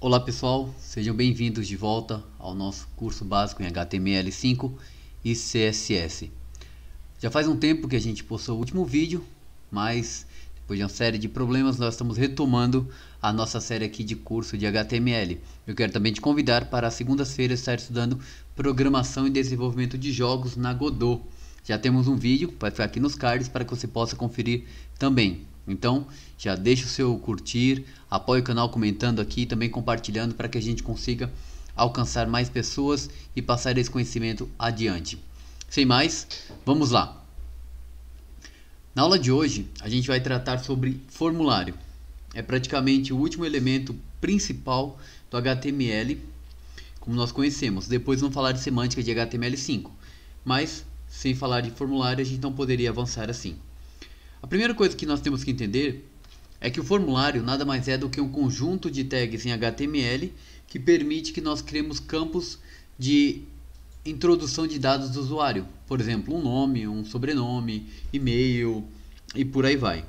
Olá pessoal, sejam bem-vindos de volta ao nosso curso básico em HTML5 e CSS. Já faz um tempo que a gente postou o último vídeo, mas depois de uma série de problemas nós estamos retomando a nossa série aqui de curso de HTML. Eu quero também te convidar para as segundas-feiras estar estudando programação e desenvolvimento de jogos na Godot. Já temos um vídeo, vai ficar aqui nos cards para que você possa conferir também. Então, já deixa o seu curtir, apoie o canal comentando aqui e também compartilhando para que a gente consiga alcançar mais pessoas e passar esse conhecimento adiante. Sem mais, vamos lá. Na aula de hoje, a gente vai tratar sobre formulário. É praticamente o último elemento principal do HTML, como nós conhecemos. Depois vamos falar de semântica de HTML5, mas sem falar de formulário a gente não poderia avançar assim. A primeira coisa que nós temos que entender é que o formulário nada mais é do que um conjunto de tags em HTML que permite que nós criemos campos de introdução de dados do usuário. Por exemplo, um nome, um sobrenome, e-mail e por aí vai.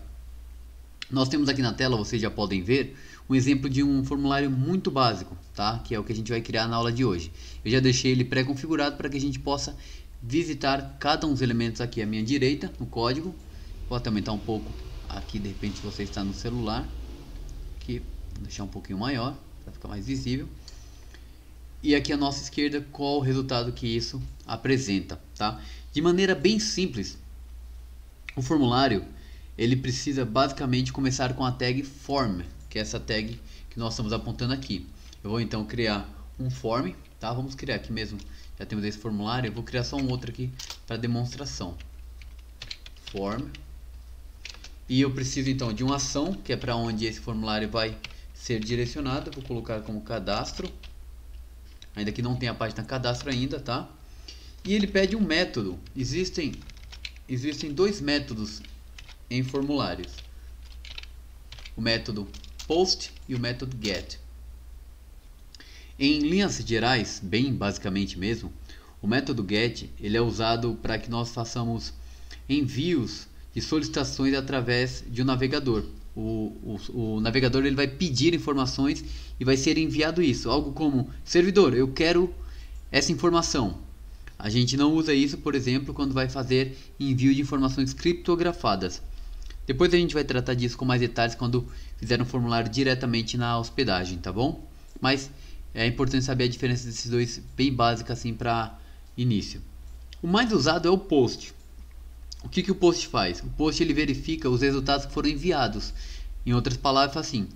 Nós temos aqui na tela, vocês já podem ver, um exemplo de um formulário muito básico, tá? Que é o que a gente vai criar na aula de hoje. Eu já deixei ele pré-configurado para que a gente possa visitar cada um dos elementos aqui à minha direita, no código. Vou até aumentar um pouco aqui, de repente, se você está no celular. Aqui, vou deixar um pouquinho maior, para ficar mais visível. E aqui à nossa esquerda, qual o resultado que isso apresenta, tá? De maneira bem simples, o formulário, ele precisa basicamente começar com a tag form, que é essa tag que nós estamos apontando aqui. Eu vou então criar um form, tá? Vamos criar aqui mesmo, já temos esse formulário, eu vou criar só um outro aqui para demonstração. Form. E eu preciso então de uma ação, que é para onde esse formulário vai ser direcionado. Eu vou colocar como cadastro. Ainda que não tenha a página cadastro ainda, tá? E ele pede um método. Existem dois métodos em formulários. O método post e o método get. Em linhas gerais, bem basicamente mesmo, o método get ele é usado para que nós façamos envios de solicitações através de um navegador. O navegador ele vai pedir informações e vai ser enviado isso, algo como servidor, eu quero essa informação. A gente não usa isso, por exemplo, quando vai fazer envio de informações criptografadas. Depois a gente vai tratar disso com mais detalhes quando fizer um formulário diretamente na hospedagem, tá bom? Mas é importante saber a diferença desses dois, bem básica assim para início. O mais usado é o post. O que o post faz? O post ele verifica os resultados que foram enviados. Em outras palavras, assim: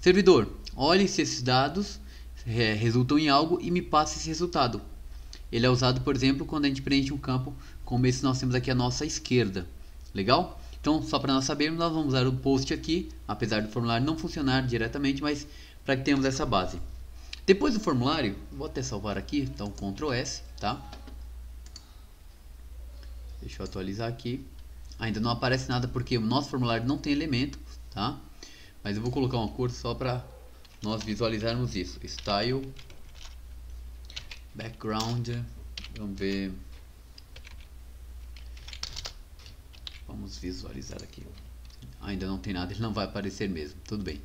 servidor, olhe se esses dados resultam em algo e me passe esse resultado. Ele é usado, por exemplo, quando a gente preenche um campo como esse que nós temos aqui à nossa esquerda. Legal? Então, só para nós sabermos, nós vamos usar o post aqui, apesar do formulário não funcionar diretamente, mas para que tenhamos essa base. Depois do formulário, vou até salvar aqui, então Ctrl S, tá? Deixa eu atualizar aqui. Ainda não aparece nada porque o nosso formulário não tem elemento, tá? Mas eu vou colocar uma cor só para nós visualizarmos isso. Style, background, vamos ver. Vamos visualizar aqui. Ainda não tem nada, ele não vai aparecer mesmo. Tudo bem.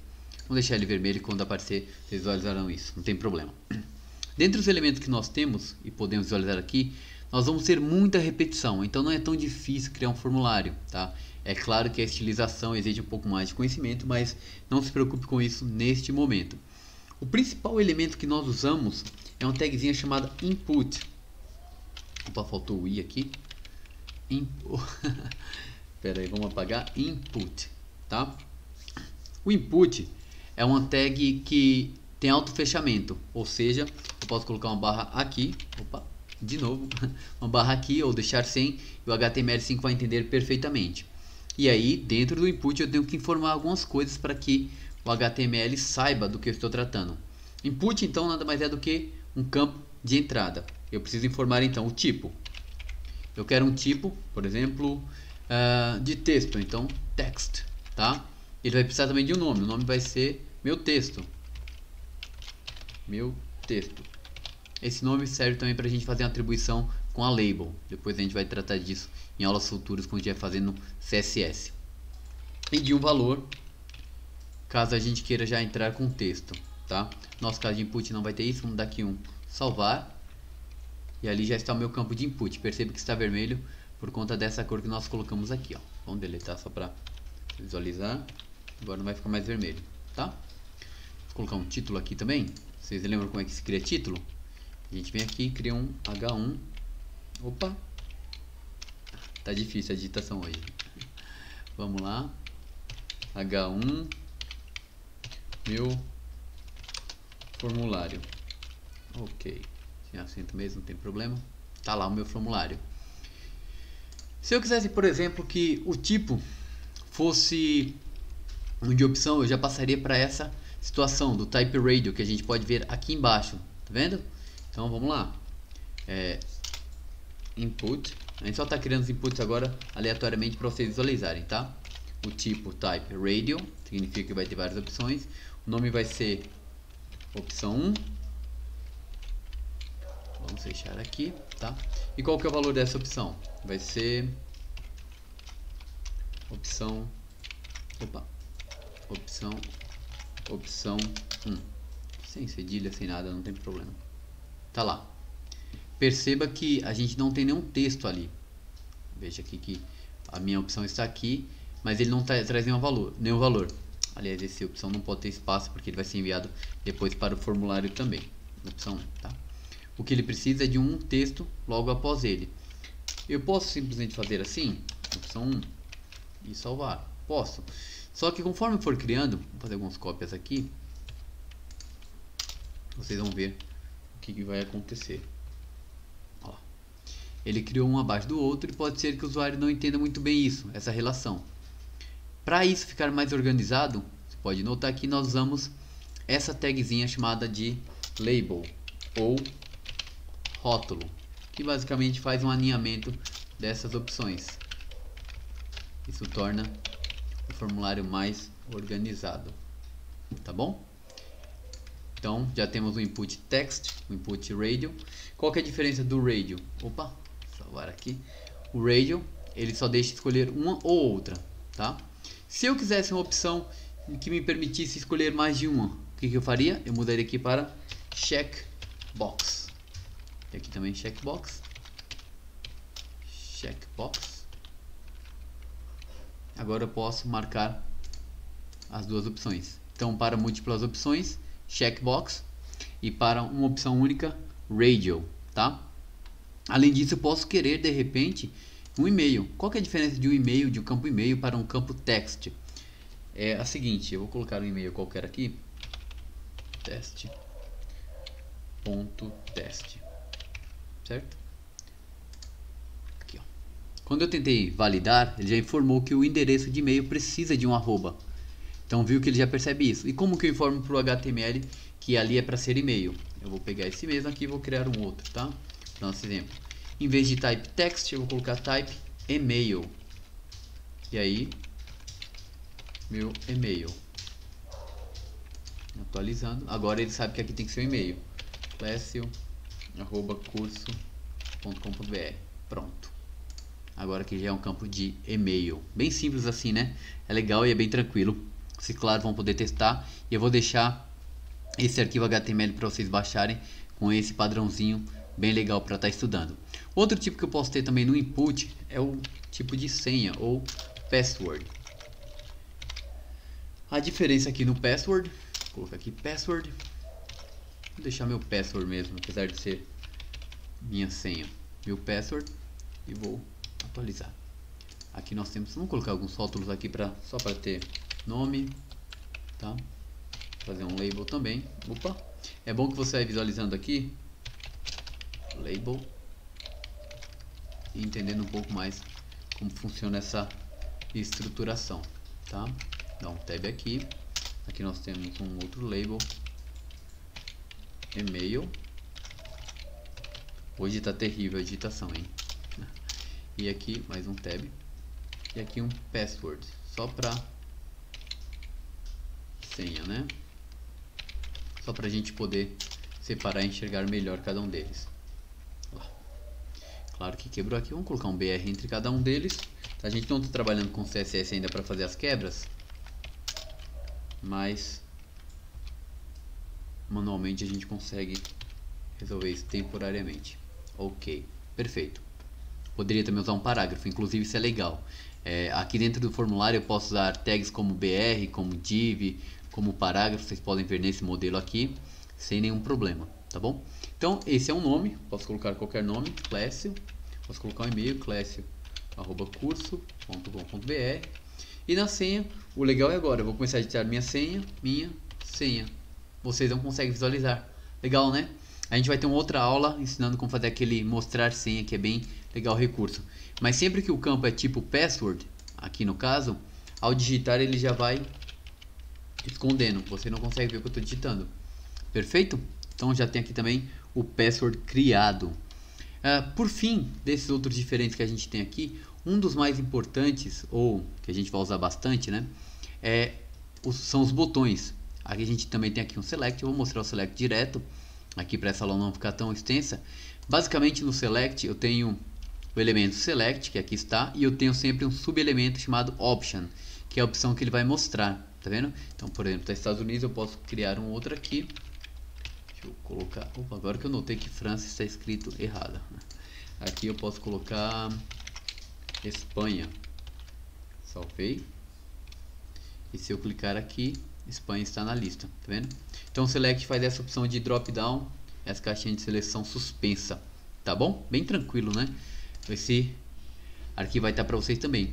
Vamos deixar ele vermelho e quando aparecer, vocês visualizarão isso. Não tem problema. Dentre os elementos que nós temos e podemos visualizar aqui, nós vamos ter muita repetição, então não é tão difícil criar um formulário, tá? É claro que a estilização exige um pouco mais de conhecimento, mas não se preocupe com isso neste momento. O principal elemento que nós usamos é uma tagzinha chamada input. Opa, faltou o i aqui. Espera aí, vamos apagar input, tá? O input é uma tag que tem autofechamento, ou seja, eu posso colocar uma barra aqui, opa, de novo, uma barra aqui ou deixar sem, e o HTML5 vai entender perfeitamente. E aí, dentro do input, eu tenho que informar algumas coisas para que o HTML saiba do que eu estou tratando. Input, então, nada mais é do que um campo de entrada. Eu preciso informar, então, o tipo. Eu quero um tipo, por exemplo, de texto, então, text, tá? Ele vai precisar também de um nome. O nome vai ser meu texto. Meu texto. Esse nome serve também para a gente fazer uma atribuição com a label. Depois a gente vai tratar disso em aulas futuras quando a gente vai fazer no CSS. E de um valor, caso a gente queira já entrar com texto, tá? Nosso caso de input não vai ter isso, vamos dar aqui um salvar. E ali já está o meu campo de input. Perceba que está vermelho por conta dessa cor que nós colocamos aqui, ó. Vamos deletar só para visualizar. Agora não vai ficar mais vermelho, tá? Vou colocar um título aqui também. Vocês lembram como é que se cria título? A gente vem aqui e cria um H1. Opa! Tá difícil a digitação hoje. Vamos lá. H1 meu formulário. Ok. Sem acento mesmo, não tem problema. Tá lá o meu formulário. Se eu quisesse, por exemplo, que o tipo fosse de opção, eu já passaria para essa situação do type radio que a gente pode ver aqui embaixo. Tá vendo? Então vamos lá. Input. A gente só está criando os inputs agora aleatoriamente para vocês visualizarem, tá? O tipo type radio significa que vai ter várias opções. O nome vai ser opção 1. Vamos fechar aqui, tá? E qual que é o valor dessa opção? Vai ser opção opção 1. Sem cedilha, sem nada, não tem problema. Tá lá. Perceba que a gente não tem nenhum texto ali. Veja aqui que a minha opção está aqui, mas ele não traz nenhum valor. Aliás, essa opção não pode ter espaço porque ele vai ser enviado depois para o formulário também. Opção 1, tá? O que ele precisa é de um texto logo após ele. Eu posso simplesmente fazer assim, opção 1, e salvar. Posso. Só que conforme for criando, vou fazer algumas cópias aqui. Vocês vão ver o que vai acontecer. Ó. Ele criou um abaixo do outro e pode ser que o usuário não entenda muito bem isso, essa relação. Para isso ficar mais organizado, você pode notar que nós usamos essa tagzinha chamada de label ou rótulo, que basicamente faz um alinhamento dessas opções. Isso torna o formulário mais organizado, tá bom? Então já temos o input text, o input radio. Qual que é a diferença do radio? Opa, salvar aqui. O radio, ele só deixa escolher uma ou outra, tá? Se eu quisesse uma opção que me permitisse escolher mais de uma, o que eu faria? Eu mudaria aqui para checkbox. E aqui também checkbox. Checkbox. Agora eu posso marcar as duas opções. Então, para múltiplas opções, checkbox, e para uma opção única, radio, tá? Além disso, eu posso querer de repente um e-mail. Qual que é a diferença de um e-mail, de um campo e-mail para um campo text? É a seguinte, eu vou colocar um e-mail qualquer aqui, teste.teste, certo? Aqui, ó. Quando eu tentei validar, ele já informou que o endereço de e-mail precisa de um arroba. Então viu que ele já percebe isso. E como que eu informo para o HTML que ali é para ser e-mail? Eu vou pegar esse mesmo aqui e vou criar um outro, tá? Nosso exemplo. Em vez de type text, eu vou colocar type email. E aí, meu e-mail. Atualizando. Agora ele sabe que aqui tem que ser o e-mail. clécio@curso.com.br. Pronto. Agora aqui já é um campo de e-mail. Bem simples assim, né? É legal e é bem tranquilo. Vocês, claro, vão poder testar. E eu vou deixar esse arquivo HTML para vocês baixarem com esse padrãozinho bem legal para estar estudando. Outro tipo que eu posso ter também no input é o tipo de senha ou password. A diferença aqui no password, vou colocar aqui password, vou deixar meu password mesmo, apesar de ser minha senha, meu password, e vou atualizar. Aqui nós temos, vamos colocar alguns rótulos aqui só para ter nome, tá? Fazer um label também. Opa, é bom que você vai visualizando aqui label e entendendo um pouco mais como funciona essa estruturação, tá? Dá um tab aqui. Aqui nós temos um outro label, e-mail. Hoje tá terrível a digitação, hein? E aqui mais um tab. E aqui um password, só para senha, né? Só pra gente poder separar e enxergar melhor cada um deles. Claro que quebrou aqui, vamos colocar um BR entre cada um deles. A gente não está trabalhando com CSS ainda para fazer as quebras, mas manualmente a gente consegue resolver isso temporariamente. Ok, perfeito. Poderia também usar um parágrafo, inclusive isso é legal. Aqui dentro do formulário eu posso usar tags como br, como div, como parágrafo, vocês podem ver nesse modelo aqui, sem nenhum problema, tá bom? Então esse é um nome, posso colocar qualquer nome, Clécio, posso colocar um e-mail, clécio@curso.com.br, e na senha, o legal é agora, eu vou começar a digitar minha senha, vocês não conseguem visualizar, legal, né? A gente vai ter uma outra aula ensinando como fazer aquele mostrar senha, que é bem legal o recurso. Mas sempre que o campo é tipo password, aqui no caso, ao digitar ele já vai escondendo. Você não consegue ver o que eu estou digitando. Perfeito? Então já tem aqui também o password criado. Por fim, desses outros diferentes que a gente tem aqui, um dos mais importantes, ou que a gente vai usar bastante, né? São os botões. Aqui a gente também tem aqui um select. Eu vou mostrar o select direto aqui para essa aula não ficar tão extensa. Basicamente no select eu tenho o elemento select, que aqui está, e eu tenho sempre um subelemento chamado option, que é a opção que ele vai mostrar, tá vendo? Então, por exemplo, para Estados Unidos eu posso criar um outro aqui. Deixa eu colocar, opa, agora que eu notei que França está escrito errada. Aqui eu posso colocar Espanha. Salvei. E se eu clicar aqui, Espanha está na lista, tá vendo? Então o select faz essa opção de drop down, essa caixinha de seleção suspensa, tá bom? Bem tranquilo, né? Esse arquivo vai estar para vocês também.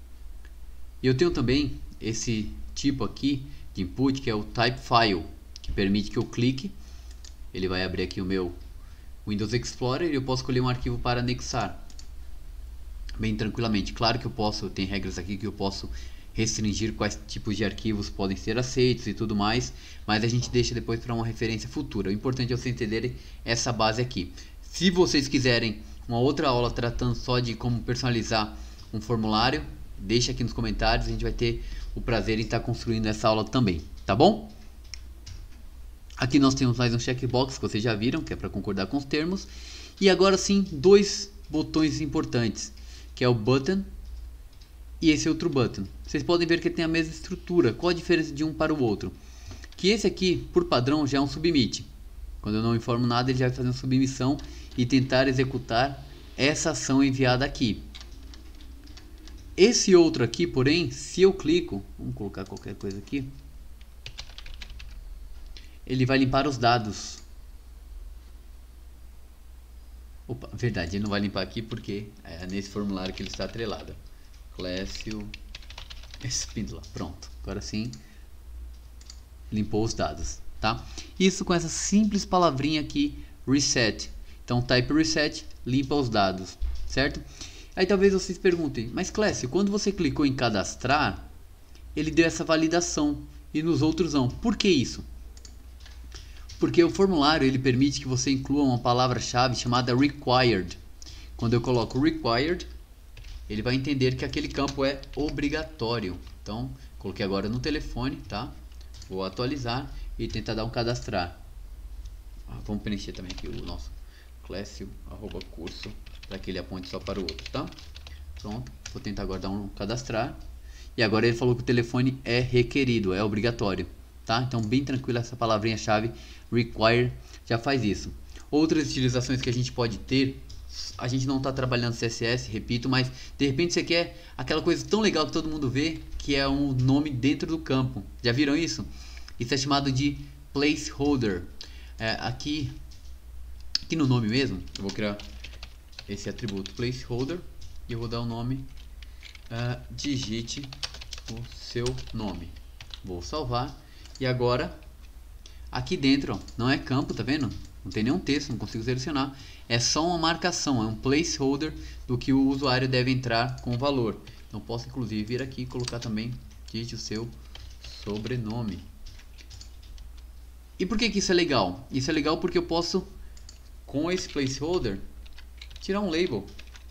E eu tenho também esse tipo aqui de input, que é o type file, que permite que eu clique, ele vai abrir aqui o meu Windows Explorer e eu posso escolher um arquivo para anexar bem tranquilamente. Claro que eu posso, tem regras aqui que eu posso restringir quais tipos de arquivos podem ser aceitos e tudo mais, mas a gente deixa depois para uma referência futura. O importante é vocês entenderem essa base aqui. Se vocês quiserem uma outra aula tratando só de como personalizar um formulário, deixa aqui nos comentários, a gente vai ter o prazer em estar construindo essa aula também, tá bom? Aqui nós temos mais um checkbox que vocês já viram, que é para concordar com os termos, e agora sim, dois botões importantes, que é o button e esse outro button. Vocês podem ver que tem a mesma estrutura. Qual a diferença de um para o outro? Que esse aqui, por padrão, já é um submit. Quando eu não informo nada, ele já vai fazer uma submissão e tentar executar essa ação enviada aqui. Esse outro aqui, porém, se eu clico, vamos colocar qualquer coisa aqui, ele vai limpar os dados. Opa, verdade, ele não vai limpar aqui porque é nesse formulário que ele está atrelado. Clécio Espíndola, pronto, agora sim limpou os dados, tá? Isso com essa simples palavrinha aqui, reset. Então type reset, limpa os dados, certo? Aí talvez vocês perguntem, mas Clécio, quando você clicou em cadastrar, ele deu essa validação e nos outros não. Por que isso? Porque o formulário ele permite que você inclua uma palavra-chave chamada required. Quando eu coloco required, ele vai entender que aquele campo é obrigatório. Então, coloquei agora no telefone, tá? Vou atualizar e tentar dar um cadastrar. Vamos preencher também aqui o nosso clécio@curso, para que ele aponte só para o outro, tá? Pronto, vou tentar agora dar um cadastrar. E agora ele falou que o telefone é requerido, é obrigatório, tá? Então, bem tranquilo, essa palavrinha-chave require já faz isso. Outras utilizações que a gente pode ter, a gente não está trabalhando CSS, repito, mas de repente você quer aquela coisa tão legal que todo mundo vê, que é um nome dentro do campo. Já viram isso? Isso é chamado de placeholder. Aqui no nome mesmo, eu vou criar esse atributo placeholder e eu vou dar o nome, digite o seu nome. Vou salvar e agora aqui dentro, ó, não é campo, tá vendo? Não tem nenhum texto, não consigo selecionar. É só uma marcação, é um placeholder do que o usuário deve entrar com o valor. Então posso inclusive vir aqui e colocar também, digite o seu sobrenome. E por que isso é legal? Isso é legal porque eu posso, com esse placeholder, tirar um label.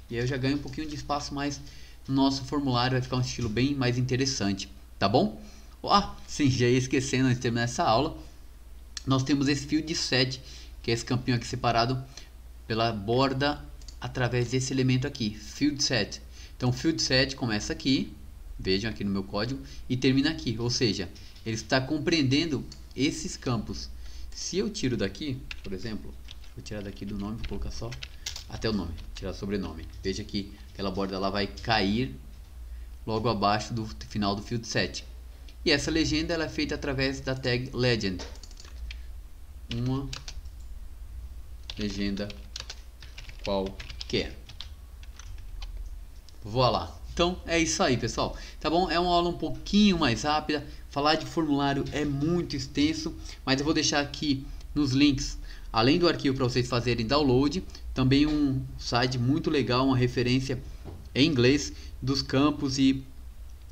E aí eu já ganho um pouquinho de espaço mais no nosso formulário, vai ficar um estilo bem mais interessante, tá bom? Sim, já ia esquecendo antes de terminar essa aula. Nós temos esse field set, que é esse campinho aqui separado pela borda através desse elemento aqui, field set. Então field set começa aqui, vejam aqui no meu código, e termina aqui, ou seja, ele está compreendendo esses campos. Se eu tiro daqui, por exemplo, vou tirar daqui do nome, vou colocar só até o nome, tirar sobrenome. Veja que aquela borda lá vai cair logo abaixo do final do field set. E essa legenda ela é feita através da tag legend. Uma legenda qualquer. Voilà. Então é isso aí, pessoal. Tá bom? É uma aula um pouquinho mais rápida. Falar de formulário é muito extenso, mas eu vou deixar aqui nos links, além do arquivo para vocês fazerem download, também um site muito legal, uma referência em inglês dos campos e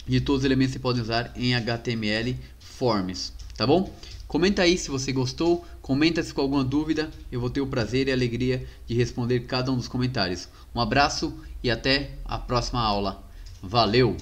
de todos os elementos que você pode usar em HTML Forms, tá bom? Comenta aí se você gostou, comenta se com alguma dúvida, eu vou ter o prazer e a alegria de responder cada um dos comentários. Um abraço e até a próxima aula. Valeu!